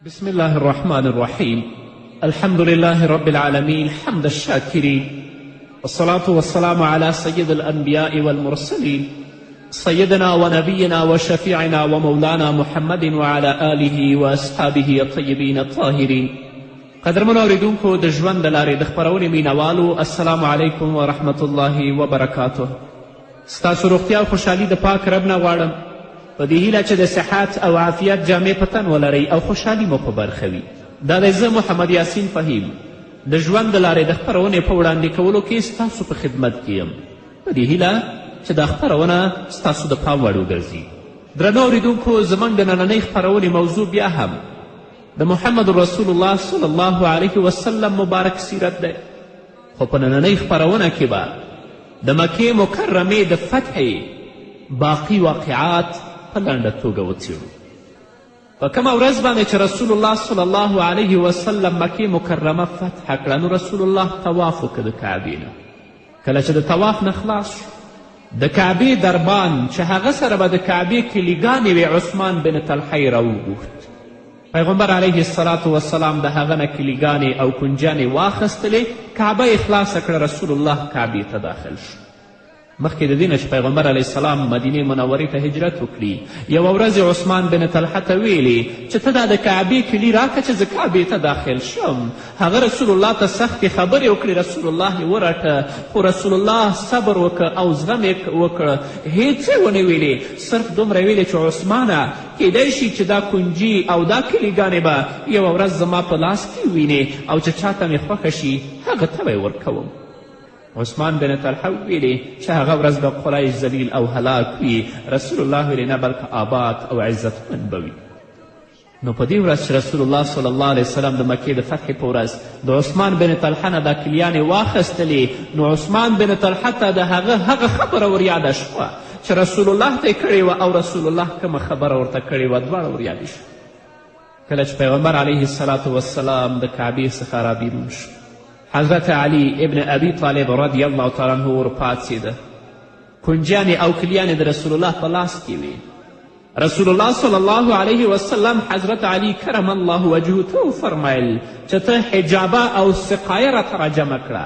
بسم الله الرحمن الرحيم. الحمد لله رب العالمين حمد الشاكرين، والصلاة والسلام على سيد الأنبياء والمرسلين سيدنا ونبينا وشفيعنا ومولانا محمد وعلى آله وأصحابه الطيبين الطاهرين. قدرمنو اوریدونکو د ژوند د لارې د خپرونې مینوالو، السلام علیکم ورحمة الله وبرکاته. ستاسو روغتیا او خوشحالي د پاک رب نه غواړم، په دې هیله چې د صحت او عافیت جامې په تن ولرئ او خوشحالي مو په برخه وي. دا دی زه محمد یاسین فهیم د ژوند د لارې د خپرونې په وړاندې کولو کې ستاسو په خدمت کې یم، په دې هیله چې دا خپرونه ستاسو د پام وړ وګرځي. درنو اوریدونکو، زموږ د نننۍ خپرونې موضوع بیا هم د محمد رسول الله صلی الله علیه وسلم مبارک سیرت دی، خو په نننۍ خپرونه کې به د مکې مکرمې د فتحې باقي واقعات په لنډه توګه وڅیړو. په کومه ورځ باندې چې رسول الله صلی الله علیه وسلم مکې مکرمه فتح کړه، نو رسول الله طواف وکړه د کعبې نه. کله چې د طواف نه خلاص شو، د کعبې دربان چې هغه سره به د کعبې کلیګانې وې، عثمان بن طلحه یې راوغوښت. پیغمبر علیه الصلاة والسلام د هغه نه کلیګانې او کنجانې واخیستلې، کعبه یې خلاصه کړه، رسول الله کعبې ته داخل شو. مخکې د دې نه چې پیغمبر علیه السلام مدینې منورې ته هجرت وکړي، یوه ورځ عثمان بن طلحه ته ویلې چې ته دا د کعبې کلي راکړه چې زه کعبې ته داخل شم. هغه رسول الله ته سختې خبرې وکړې، رسول الله یې ورټه، خو رسول الله صبر وکړ او زغم یې وکړ، هیڅ یې ونه ویلې، صرف دومره ویلې چې عثمانه، کیدای شي چې دا کنجي او دا کلیګانې به یوه ورځ زما په لاس کې وینې او چې چاته مې خوښه شي هغه ته به یې ورکوم. عثمان بن طلحه ویلې چې هغه ورځ به قریش ذلیل او هلاک وي. رسول الله ویلې نه، بلکه آباد او عزتمند به وي. نو په دې ورځ چې رسول الله صلی الله علیه وسلم د مکې د فتحې په ورځ د عثمان بن طلحه نه دا کلیانې واخیستلې، نو عثمان بن طلحه ته د هغه خبره وریاده شوه چې رسول الله ته یې کړې وه او رسول الله کومه خبره ورته کړې وه، دواړه وریادې شوه. کله چې پیغمبر علیه الصلاة والسلام د کعبې څخه رابیرون شو، حضرت علی ابن ابي طالب رضی الله تعالی عنه ورپاڅېده. کنجانې او کلیانې د رسول الله په لاس کې وې. رسول الله صلی الله علیه وسلم حضرت علی کرم الله وجهه ته وفرمیل چې ته حجابه او سقایه راته راجمع کړه.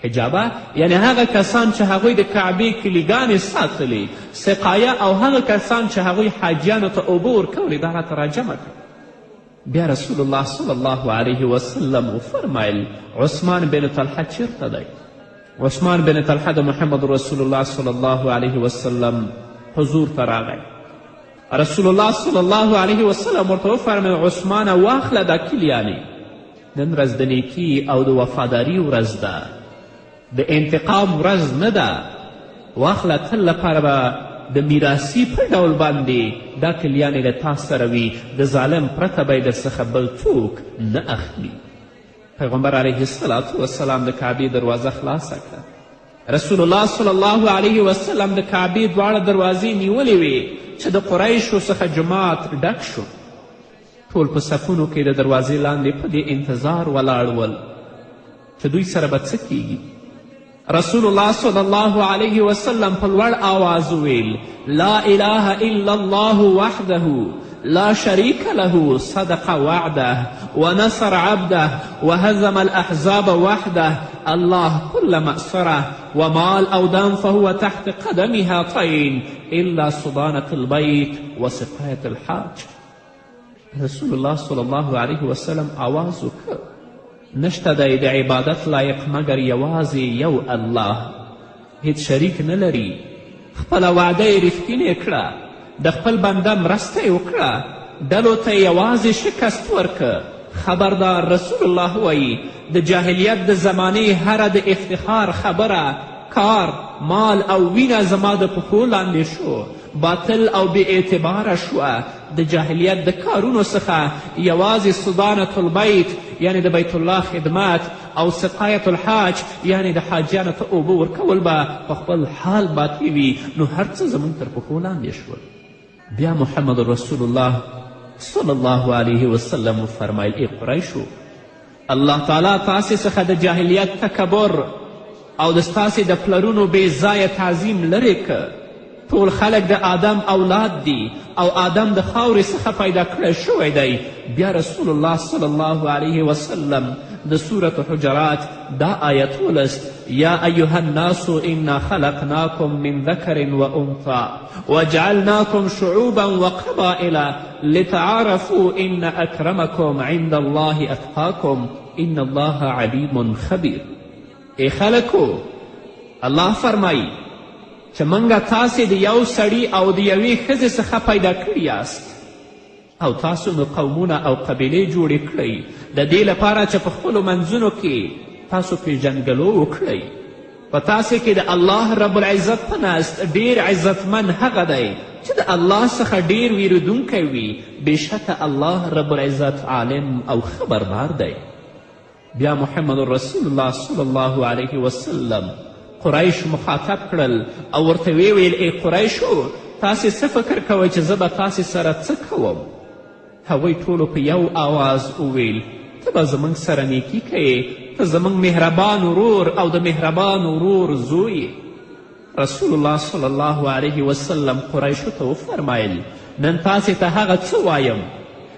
حجابه یعنی هغه کسان چې هغوی د کعبې کلیګانې ساتلې، سقایه او هغه کسان چې هغوی حاجیانو ته اوبه ورکولې، دا راته راجمع کړه. بیا رسول الله صلی الله علیه وسلم وفرمیل عثمان بن طلحه چیرته دی؟ عثمان بن طلحه د محمد رسول الله صلی الله علیه وسلم حضور ته راغی. رسول الله صلی الله علیه وسلم ورته وفرمیل عثمانه، واخله دا کلیانې، نن ورځ د نیکي او د وفاداري ورځ ده، د انتقام ورځ نه ده. واخله، تل لپاره به د میراثي په ډول باندې دا کلیانې له تا سره وي، د ظالم پرته به یې درڅخه بل څوک نه اخلي. پیغمبر علیه الصلاة والسلام د کعبې دروازه خلاصه کړه. رسول الله صلی الله علیه وسلم د کعبې دواړه دروازې نیولې وې چې د قریشو څخه جماعت ډک شو. ټول په صفونو کې د دروازې لاندې په دې انتظار ولاړ ول چې دوی سره به څه کیږي. رسول الله صلی الله علیه وسلم په لوړ آواز وویل لا اله الا الله وحده لا شریک له صدق وعده ونصر عبده وهزم الاحزاب وحده الله كل مأسره ومال او دم فهو تحت قدم هاتين الا صدانة البيت وسقاية الحاج. رسول الله صلی الله علیه وسلم آواز وکړ، نشته دی د عبادت لایق مګر یوازې یو الله، هیڅ شریک نه لري. خپله وعده یې رښتینې کړه، د خپل بنده مرسته یې وکړه، ډلو ته یوازې شکست ورکه. خبردار، رسول الله وایي د جاهلیت د زمانې هره د افتخار خبره، کار، مال او وینه زما د پښو لاندې شو، باطل او بې اعتباره شوه. د جاهلیت د کارونو څخه یوازې صدانة البیت یعنی د بیت الله خدمت او سقایة الحاج یعنی د حاجیانو ته اوبه ورکول به په خپل حال باقي وي. نو هر څه زموږ تر پښو لاندې شول. بیا محمد رسول الله صلی الله علیه وسلم وفرمیل ای قریشو، الله تعالی تاسې څخه د جاهلیت تکبر او د ستاسې د پلرونو بې ځایه تعظیم لرې که. ټول خلک د آدم اولاد دي او آدم د خاورې څخه پیدا کړی شوی دی. بیا رسول الله صلی الله علیه وسلم د سورة حجرات دا آیت ولست: یا ایها الناس انا خلقناکم من ذکر و انثی وجعلناکم شعوبا وقبائل لتعارفوا ان اکرمکم عند الله اتقاکم ان الله علیم خبیر. ای خلکو، الله فرمایي چې موږ تاسې د یو سړي او د یوې ښځې څخه پیدا کړي یاست او تاسو نو قومونه او قبیلې جوړې کړئ د دې لپاره چې په خپلو منځونو کې تاسو پیژنګلو وکړئ. په تاسې کې د الله رب العزت په نزد ډیر عزتمن هغه دی چې د الله څخه ډیر ویرودونکی وي. بېشکه الله رب العزت عالم او خبردار دی. بیا محمد رسول الله صلی الله علیه وسلم قریش مخاطب کړل او ورته ویې ویل: ای قریشو، تاسې څه فکر کوئ چې زه به تاسې سره څه کوم؟ هغوی ټولو په یو آواز وویل: ته به زموږ سره نیکي کوې، ته زموږ مهربان ورور او د مهربان ورور زوی. رسول الله صلی الله علیه وسلم قریشو ته وفرمایل: نن تاسې ته هغه څه وایم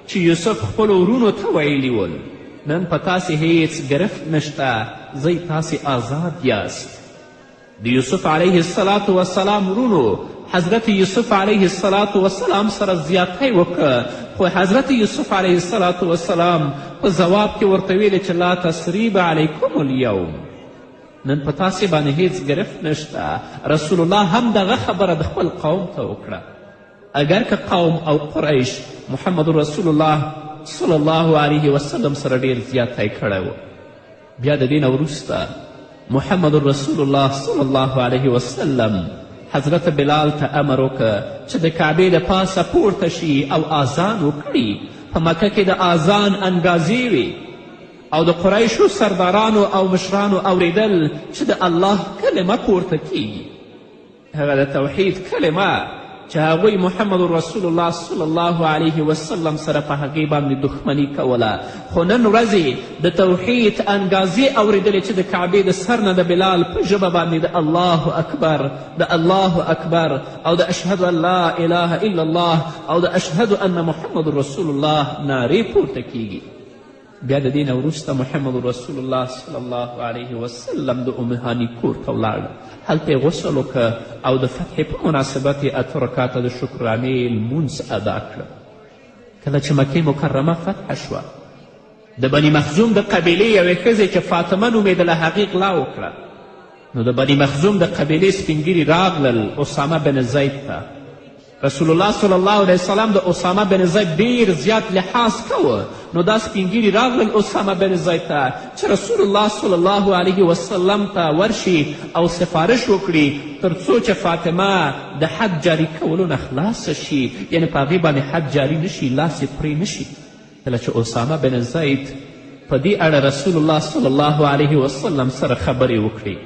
چې یوسف خپلو ورونو ته ویلي ول. نن په تاسې هیڅ ګرفت نشته، زی تاسې آزاد یاست. د یوسف علیه السلام ورونو حضرت یوسف علیه السلام سره زیاتی وکړه، خو حضرت یوسف علیه السلام په ځواب کې ورته ویلې چې لا تسریب علیکم الیوم، نن په تاسې باندې هیڅ گرفت نشته. رسول الله هم دغه خبره د خپل قوم ته وکړه. اگر که قوم او قریش محمد رسول الله صلی الله علیه وسلم سره ډیر زیاتی کړی و. بیا د دې نه وروسته محمد رسول الله صلی الله علیه وسلم حضرت بلال ته امر وکړه چې د کعبې د پاسه پورته شي او آذان وکړي. په مکه کې د آذان انګازې وي او د قریشو سردارانو او مشرانو اوریدل چې د الله کلمه پورته کیږي، هغه د توحید کلمه چې هغوی محمد رسول الله صلی الله علیه وسلم سره په هغې باندې دښمني کوله. خو نن ورځې د توحید انګازې اورېدلې چې د کعبې د سر نه د بلال په ژبه باندې د الله اکبر، د الله اکبر او د اشهد ان لا اله الا الله او د اشهد ان محمد رسول الله نارې پورته کیږي. بیا د دې نه وروسته محمد رسول الله صلی الله علیه وسلم د ام هانی کور ته ولاړ. هلته یې غسل وکړه او د فتحې په مناسبت یې 8 رکاته د شکرانې لمونځ ادا کړه. کله چې مکې مکرمه فتحه شوه، د بني مخزوم د قبیلې یوې ښځې چې فاطمه نومېدله هغې غلا وکړه. نو د بني مخزوم د قبیلې سپین ږیري راغلل اسامه بن زید ته. رسول الله صلی الله علیه وسلم د اسامه بن زید ډیر زیات لحاظ کوه. نو دا سپین ږیري راغلل اسامه بن زید ته چې رسول الله صلی الله علیه وسلم ته ورشي او سفارش وکړي تر څو چې فاطمه د حد جاري کولو نه خلاصه شي، یعنې په هغې باندې حد جاري نشي، لاس یې پرې نشي. کله چې اسامه بن زید په دې اړه رسول الله صلی الله علیه وسلم سره خبرې وکړي،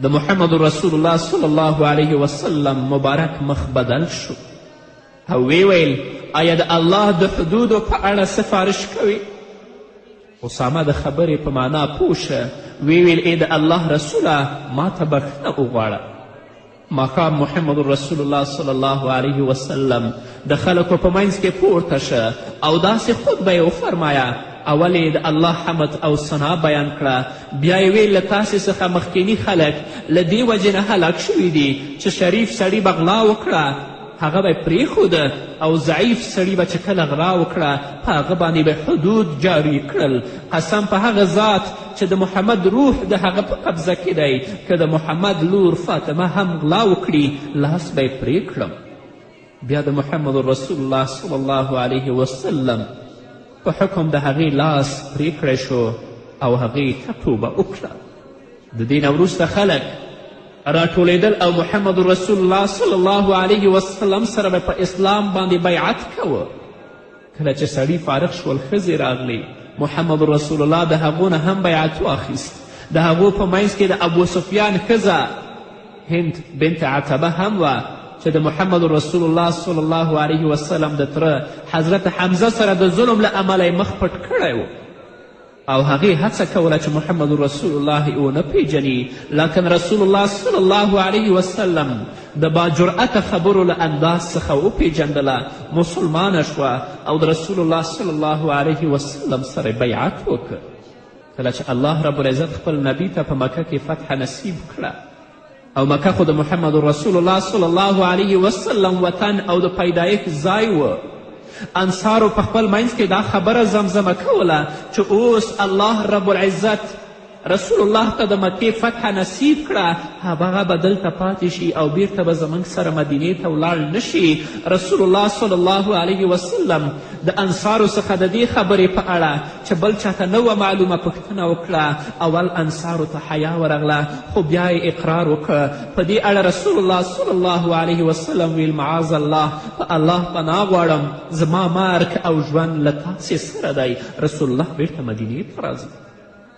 د محمد رسول الله صلی الله علیه وسلم مبارک مخ بدل شو او وی ویل: آیا د الله د حدودو په اړه سفارش کوي؟ اسامه د خبرې په معنا پوه شه، وی ویل: ای د الله رسوله، ما ته بخښنه وغواړه. ماښام محمد رسول الله صلی الله علیه وسلم د خلکو په منځ کې پورته شه او داسې خطبه یې وفرمایه. اول یې د الله حمد او ثنا بیان کړه، بیا یې ویل له تاسې څخه مخکیني خلک له دې وجې نه هلاک شوي دي چې شریف سړي به غلا وکړه هغه به یې پرېښوده او ضعیف سړي به چې کله غلا وکړه په هغه باندې به حدود جاري کړل. قسم په هغه ذات چې د محمد روح د هغه په قبضه کې دی، که د محمد لور فاطمه هم غلا وکړي لاس به یې پرې کړم. بیا د محمد رسول الله صلی الله علیه وسلم په حکم د هغې لاس پرې کړی شو او هغې ته توبه وکړه. د دې نه وروسته خلک راټولېدل او محمد رسول الله صلی الله علیه وسلم سره به په اسلام باندې بیعت کوه. کله چې سړي فارغ شول ښځې راغلې، محمد رسول الله د هغو نه هم بیعت واخیست. د هغو په منځ کې د ابو سفیان ښځه هند بنت عتبه هم وه چې د محمد رسول الله صلی الله علیه وسلم د تره حضرت حمزه سره د ظلم له امله یې مخ پټ کړی و او هغې هڅه کوله چې محمد رسول الله ونه پیژني. لکن رسول الله صلی الله علیه وسلم د باجرأته خبرو له انداز څخه وپیژندله، مسلمانه شوه او د رسول الله صلی الله علیه وسلم سره بیعت وکړ. کله چې الله رب العزت خپل نبي ته په مکه کې فتح نصیب کړه او مکه خو د محمد رسول الله صلی الله علیه وسلم وطن او د پیدایښت ځای و، انصارو په خپل منځ کې دا خبره زمزمه کوله چې اوس الله رب العزت رسول الله ته د مکې فتح نصیب کړه، هغه به دلته پاتې شي او بیرته به زموږ سره مدینې ته ولاړ نشي. رسول الله صلی الله علیه وسلم د انصارو څخه د دې خبرې په اړه چې بل چاته نه وه معلومه پوښتنه وکړه. اول انصارو ته حیا ورغله، خو بیا یې اقرار وکړه. په دې اړه رسول الله صلی الله علیه وسلم ویل معاذ الله، په الله پناه غواړم زما مرګ او ژوند له تاسې سره دی. رسول الله بیرته مدینې ته راځي.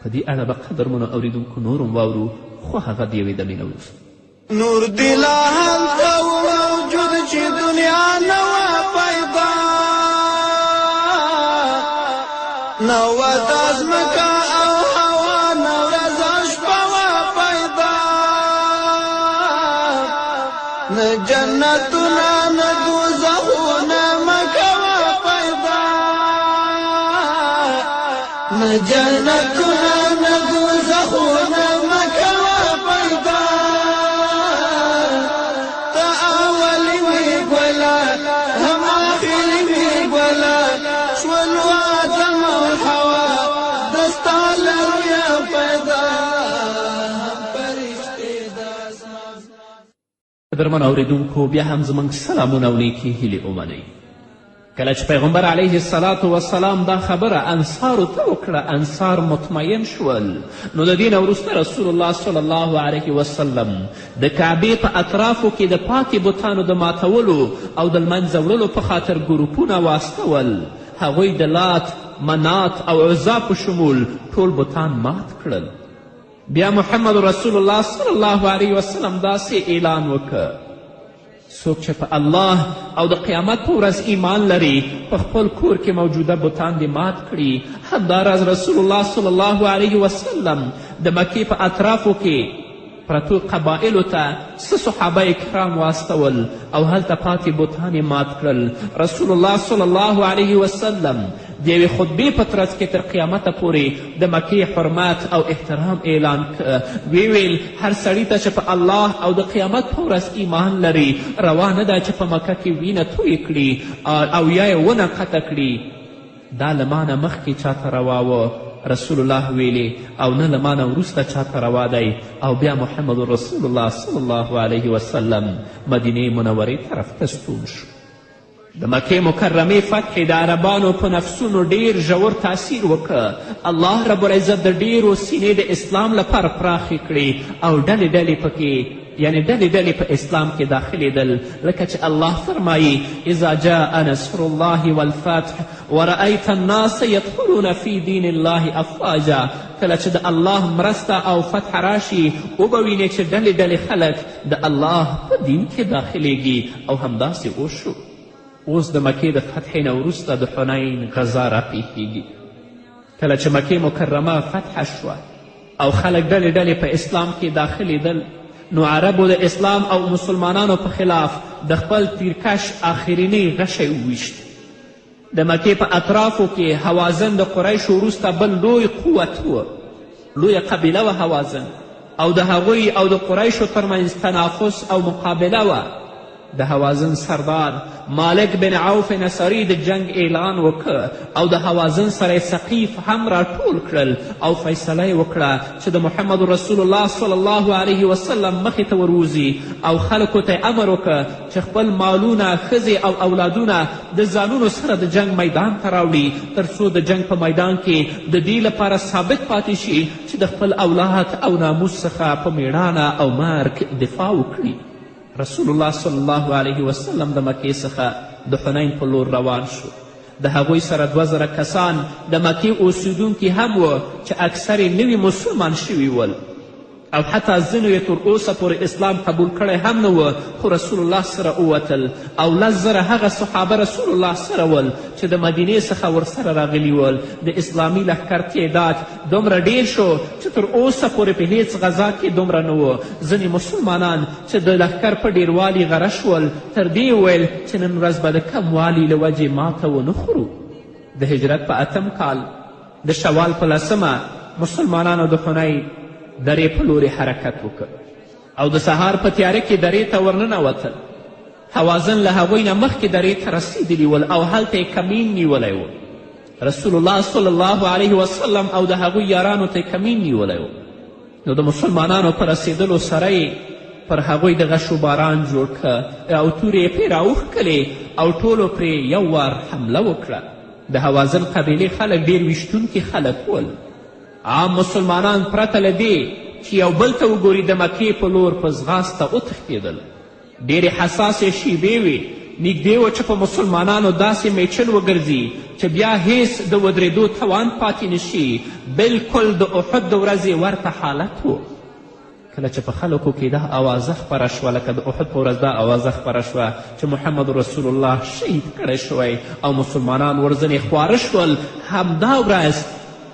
په دې اړه به قدرمنو اوریدونکو نور هم واورو، خو هغه د یوې دمې نه وروسته. نور دی لا هلته موجود چې دنیا نه وه پیدا، نه وه دا ځمکه او هوا، نه ورځ او شپه وه پیدا، نه جنتونه نه دوزخونه مکه وه پیدا، نه جنتونه نه دوزخونه مکه وه پیدا. ته اولی وی ګله هم آخري وی ګله، شول آدم او حوا د ستا له رویه پیدا، هم فرشتې د اسمان. قدرمن اوریدونکو بیا هم زموږ سلامونه او نیکې هیلې ومنئ. کله چې پیغمبر علیه الصلاة وسلام دا خبره انصارو ته وکړه، انصار مطمئن شول. نو د دې نه وروسته رسول الله صلی الله علیه وسلم د کعبې په اطرافو کې د پاکې بتانو د ماتولو او د لمنځه وړلو په خاطر ګروپونه واستول. هغوی د لات، منات او عزا په شمول ټول بتان مات کړل. بیا محمد رسول الله صلی الله علیه وسلم داسې اعلان وکړ: څوک چې په الله او د قیامت په ورځ ایمان لري، په خپل کور کې موجوده بتان دې مات کړي. همداراز رسول الله صلی الله علیه وسلم د مکې په اطرافو کې پرتو قبایلو ته څه صحابه کرام واستول او هلته پاتې بتان یې مات کړل. رسول الله صلی الله علیه وسلم د یوې خطبې په ترڅ کې تر قیامته پورې د مکې حرمت او احترام اعلان ویل هر سړي ته چې په الله او د قیامت په ورځ ایمان لري، روا نه ده چې په مکه کې وینه توی کړي او یا یې ونه قطع کړي. دا له ما نه مخکې چاته روا و رسول الله ویلي، او نه له ما نه وروسته چاته روا دی. او بیا محمد رسول الله صلی الله علیه وسلم مدینې منورې طرف ته ستون شو. د مکې مکرمې فتح د عربانو په نفسونو ډیر ژور تاثیر وکړ. الله رب العزت د ډیرو سینې د اسلام لپاره پراخې کړي او ډلې ډلې پکې یعنی ډلې په اسلام کې داخلېدل، لکه چې الله فرمایي: اذا جاء نصر الله والفتح ورأیت الناس یدخلون فی دین الله افواجا. کله چې د الله مرسته او فتح راشي، وبوینې چې ډلې خلک د الله په دین کې داخلیږي. او همداسې وشو. اوس د مکې د فتح نه وروسته د حنین غزا راپېښیږي. کله چې مکې مکرمه فتح شوه او خلک ډلې په اسلام کې داخلېدل، نو عربو د اسلام او مسلمانانو په خلاف د خپل تیرکش آخرینی غشی وویشت. د مکې په اطرافو کې هوازن د قریشو وروسته بل لوی قوت و، لویه قبیله و هوازن، او د هغوی او د قریشو ترمنځ تنافس او مقابله وه. د هوازن سردار مالک بن عوف نصري د جنگ اعلان وکړ او د هوازن سره ثقیف هم راټول کړل او فیصله یې وکړه چې د محمد رسول الله صلی الله علیه وسلم مخې ته وروځي او خلکو ته امر وکړه چې خپل مالونه، ښځې او اولادونه د ځانونو سره د جنگ میدان ته راوړي، تر څو د جنگ په میدان کې د دې لپاره ثابت پاتې شي چې د خپل اولاد او ناموس څخه په میړانه او مرګ دفاع وکړي. رسول الله صلی الله علیه وسلم د مکې څخه د حنین په لور روان شو. د هغوی سره 2000 کسان د مکې اوسیدونکي هم و چې اکثر یې نوي مسلمان شوي ول. او حتی ځینو یې تر اوسه پورې اسلام قبول کړی هم نه و، خو رسول الله سره ووتل او 10,000 هغه صحابه رسول الله سره ول چې د مدینې څخه ورسره راغلي ول. د اسلامي لښکر تعداد دومره ډیر شو چې تر اوسه پورې په هیڅ غذا کې دومره نه و. ځینې مسلمانان چې د لښکر په ډیروالي غره شول تر دې وویل چې نن ورځ به د کموالي له وجې ماته ونه خورو. د هجرت په 8م کال د شوال په 10مه مسلمانانو د حنین درې په لورې حرکت وکړ او د سهار په تیاره کې درې ته ورننوتل. حوازن له هغوی نه مخکې درې ته رسیدلي ول او هلته یې کمین نیولی و. رسول الله صلی الله علیه وسلم او د هغوی یارانو ته یې کمین نیولی و. نو د مسلمانانو په رسیدلو سره یې پر هغوی د غشو باران جوړ کړه او تورې یې پرې راوښکلې او ټولو پرې یو وار حمله وکړه. د حوازن قبیلې خلک ډېر ویشتونکي خلک ول. عام مسلمانان پرته له دې چې یو بل ته وګوري د مکې په لور په ځغاسته وتښتېدل. ډېرې حساسې شیبې وې. نږدې و چې په مسلمانانو داسې میچن وګرځي چې بیا هیڅ د ودرېدو توان پاتې نشي. بلکل د احد د ورځې ورته حالت و. کله چې په خلکو کې دا اوازه خپره شوه، لکه د احد په ورځ دا اوازه خپره شوه چې محمد رسول الله شهید کړی شوی او مسلمانان ورځنې خواره شول، همدا ورځ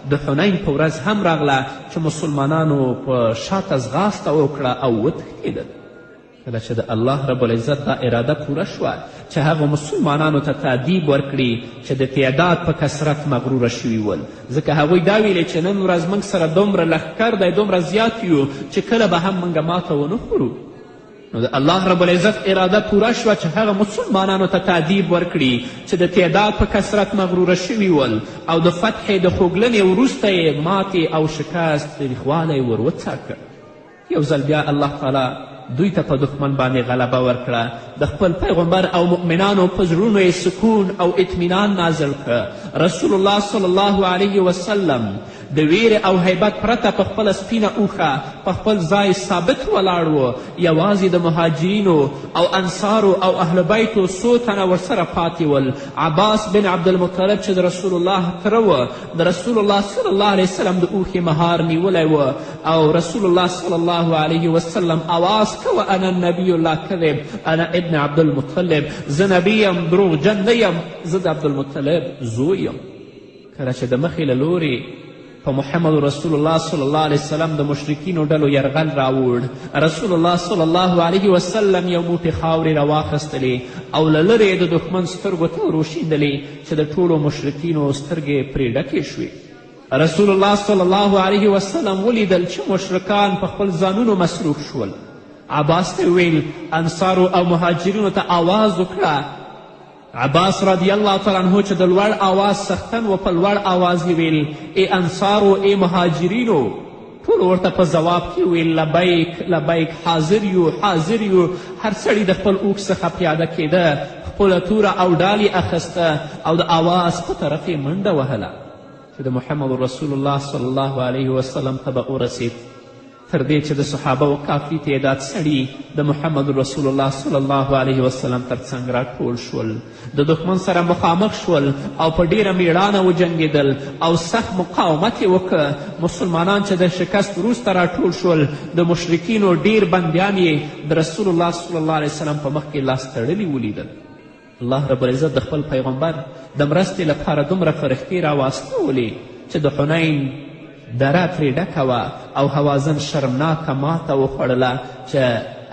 د حنین په ورځ هم راغله چې مسلمانانو په شاته ځغاسته وکړه او وتښتېدل. کله چې د الله رب العزت دا اراده پوره شوه چې هغو مسلمانانو ته تادیب ورکړي چې د تعداد په کثرت مغروره شوي ول، ځکه هغوی دا ویلې چې نن ورځ موږ سره دومره لښکر دی، دومره زیات یو چې کله به هم موږ ماته ونه خورو. نو د الله رب العزت اراده پوره شوه چې هغه مسلمانانو ته تعدیب ورکړي چې د تعداد په کثرت مغروره شوي ول او د فتحې د خوږلنې وروسته یې ماتې او شکست تریخوالی ور وڅاکه. یو ځل بیا الله تعالی دوی ته په دښمن باندې غلبه ورکړه. د خپل پیغمبر او مؤمنانو په زړونو یې سکون او اطمینان نازل کړه. رسول الله صلی الله علیه وسلم د ویرې او هیبت پرته په خپله سپینه اوښه په خپل ځای ثابت ولاړ و. یوازې د مهاجرینو او انصارو او اهل بیتو څو تنه ورسره پاتې ول. عباس بن عبدالمطلب چې د رسول الله تره و، د رسول الله صلی الله علیه وسلم د اوښې مهار نیولی و او رسول الله صلی الله علیه وسلم آواز کوه انا النبی لا کذب انا ابن عبدالمطلب، زه نبی یم، دروغجن نه یم، زه د عبدالمطلب زوی یم. کله چې د مخې له لورې په محمد رسول الله صلی الله علیه وسلم د مشرکینو ډلو یرغل راوړ، رسول الله صلی الله علیه وسلم یو موټې خاورې راواخیستلې او له لرې د دښمن سترګو ته وروشیندلې چې د ټولو مشرکینو سترګې پرې ډکې شوې. رسول الله صلی الله علیه وسلم ولیدل چې مشرکان په خپل ځانونو مصروف شول. عباس ته ویل انصارو او مهاجرینو ته آواز وکړه. عباس رضی الله تعالی عنه چې د لوړ آواز څښتن و، په لوړ آواز یې ویل ای انصارو ای مهاجرینو. ټولو ورته په ځواب کې ویل لبیک لبیک، حاضر یو حاضر یو. هر سړي د خپل اوښ څخه پیاده کېده، خپله توره او ډال یې اخیسته او د آواز په طرف یې منډه وهله چې د محمد رسول الله صلی الله علیه وسلم ته به ورسید. تر دې چې د صحابه و کافي تعداد سړي د محمد رسول الله صلی الله علیه وسلم تر څنګ راټول شول، د دښمن سره مخامخ شول او په ډیره میړانه وجنګېدل او سخت مقاومت یې وکړه. مسلمانان چې د شکست وروسته راټول شول، د مشرکینو ډیر بندیان یې د رسول الله صلی الله علیه وسلم په مخ کې لاس تړلي ولیدل. الله رب العزت د خپل پیغمبر د مرستې لپاره دومره فرښتې راواستولې چې د حنین دره پرې ډکه وه او حوازن شرمناکه ماته وخوړله چې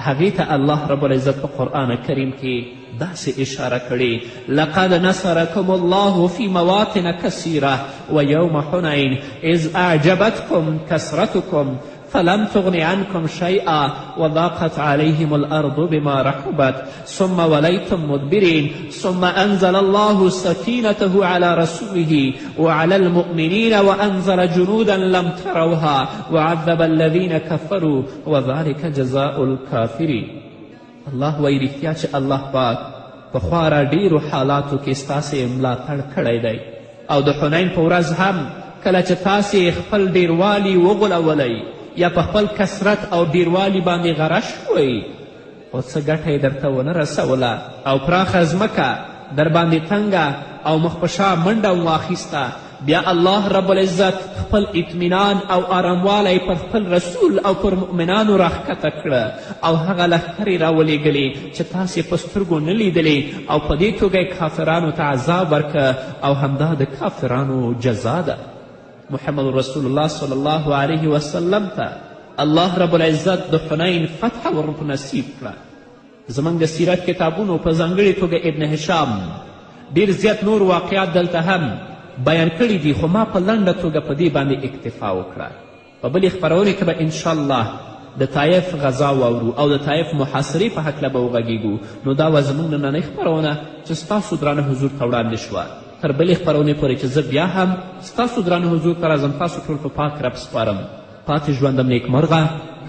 هغې ته الله رب العزت په قرآن کریم کې داسې اشاره کړې لقد نصرکم الله فی مواطن کثیره و یوم حنین اذ اعجبتکم کثرتکم فلم تغن عنكم شيئا وضاقت عليهم الأرض بما رحبت ثم وليتم مدبرين ثم أنزل الله سكينته على رسوله وعلى المؤمنين وأنزل جنودا لم تروها وعذب الذين كفروا وذلك جزاء الكافرين. الله وایي رښتیا چې الله پاک پخوا را ډیرو حالاتو کې ستاسې ملاتړ کړی دی او د حنین په ورځ هم کله چې تاسې خپل ډیروالي وغولولی یا په خپل کثرت او ډیروالي باندې غره شوئ، خو څه ګټه یې درته ونه رسوله او پراخه ځمکه در باندې تنګه او مخ په شا منډه واخیسته. بیا الله رب العزت خپل اطمینان او آراموالی پر خپل رسول او پر مؤمنانو راښکته کړه او هغه لښکرې راولېږلې چې تاسې په سترګو نه لیدلې او په دې توګه یې کافرانو ته عذاب ورکه او همدا د کافرانو جزا ده. محمد رسول الله صلی الله علیه وسلم ته الله رب العزت د حنین فتح ور نصیب کړه. زموږ د سیرت کتابونو په ځانګړې توګه ابن هشام ډېر زیات نور واقعات دلته هم بیان کړي دي، خو ما په لنډه توګه په دې باندې اکتفا وکړه. په بلې خپرونې کې به انشاءالله د طایف غذا واورو او د طایف محاصرې په هکله به وغږیږو. نو دا وه زموږ نننۍ خپرونه چې ستاسو درانه حضور ته وړاندې شوه. تر بلې خپرونې پورې چې زه بیا هم ستاسو درانه حضور ته راځم، تاسو ټول په پاک رب سپارم. پاتې ژوندم نیکمرغه،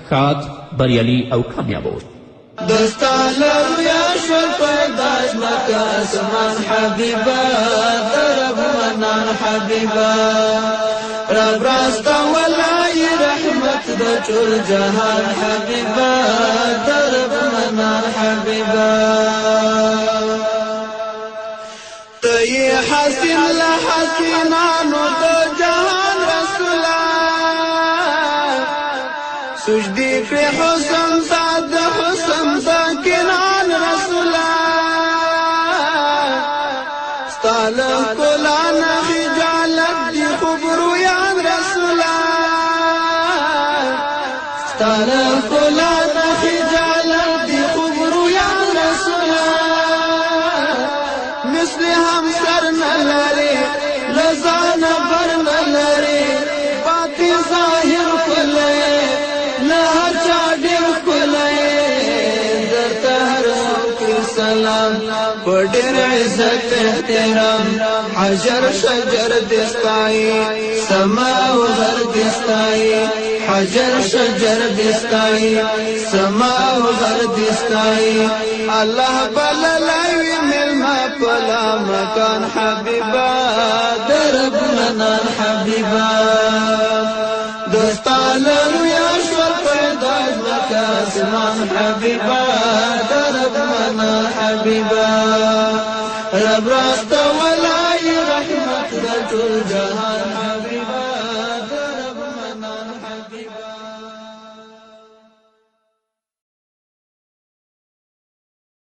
ښاد، بریالي او کامیابه اوسئ. دستان رویا شل پیداش مکه اسمان حبیبا درب منان حبیبا رب راستا ولای رحمت د ټول جهان حبیبا درب منان حبیبا تی حسین لحسینانو د جهان رسولا سجدی فی حسن زاد حسن ساکنان رسولا ستال کلان خجالت دی خبرویان رسولا ستال کلان خجالت دی خبرویان رسولا مثل هم سر نلاری لزان بر نلاری باتی ظاہر کلے لہر چاڑیر کلے سلام بڑیر عزت احترام حجر شجر دستائی سما و غر دستائی حجر شجر دستائی سما و غر دستائی اللہ بللاوی ملما پلا مکان حبیبا درب منان حبیبا دوستان رویا شور پیداش مکا اسمان حبیبا درب منان حبیبا رب راست ولای رحمت د ټول جهان حبیبا